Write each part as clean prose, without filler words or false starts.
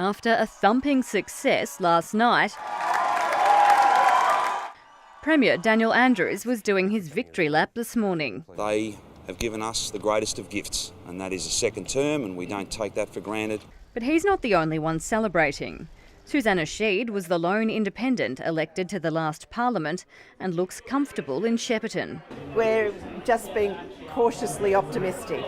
After a thumping success last night, Premier Daniel Andrews was doing his victory lap this morning. They have given us the greatest of gifts, and that is a second term, and we don't take that for granted. But he's not the only one celebrating. Susanna Sheed was the lone independent elected to the last parliament and looks comfortable in Shepparton. We're just being cautiously optimistic.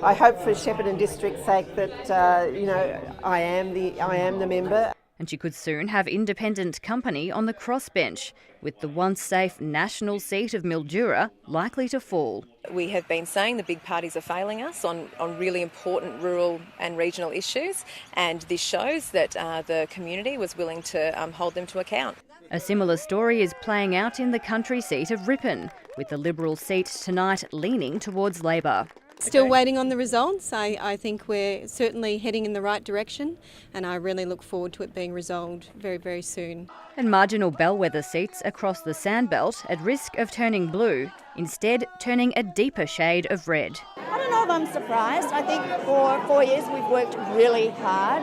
I hope for Shepparton District's sake that I am the member. And she could soon have independent company on the crossbench, with the once safe national seat of Mildura likely to fall. We have been saying the big parties are failing us on really important rural and regional issues, and this shows that the community was willing to hold them to account. A similar story is playing out in the country seat of Ripon, with the Liberal seat tonight leaning towards Labor. Still waiting on the results. I think we're certainly heading in the right direction, and I really look forward to it being resolved very, very soon. And marginal bellwether seats across the Sandbelt at risk of turning blue, instead turning a deeper shade of red. I don't know if I'm surprised. I think for 4 years we've worked really hard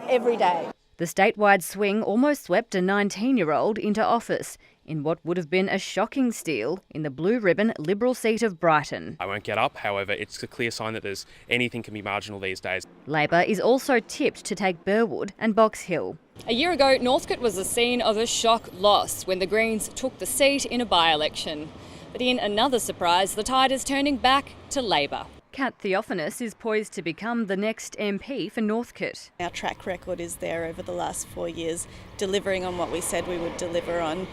every day. The statewide swing almost swept a 19-year-old into office in what would have been a shocking steal in the blue ribbon Liberal seat of Brighton. I won't get up, however, it's a clear sign that anything can be marginal these days. Labor is also tipped to take Burwood and Box Hill. A year ago, Northcote was the scene of a shock loss when the Greens took the seat in a by-election. But in another surprise, the tide is turning back to Labor. Kat Theophanous is poised to become the next MP for Northcote. Our track record is there over the last 4 years, delivering on what we said we would deliver on.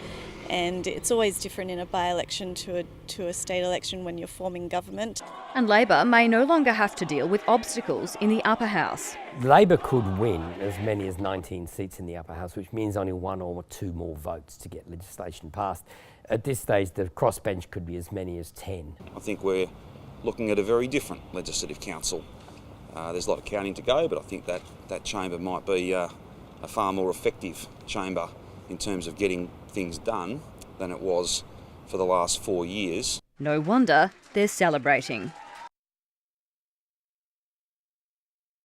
And it's always different in a by-election to a state election when you're forming government. And Labor may no longer have to deal with obstacles in the upper house. Labor could win as many as 19 seats in the upper house, which means only 1 or 2 more votes to get legislation passed. At this stage, the crossbench could be as many as 10. I think we're looking at a very different legislative council. There's a lot of counting to go, but I think that chamber might be a far more effective chamber in terms of getting things done than it was for the last 4 years. No wonder they're celebrating.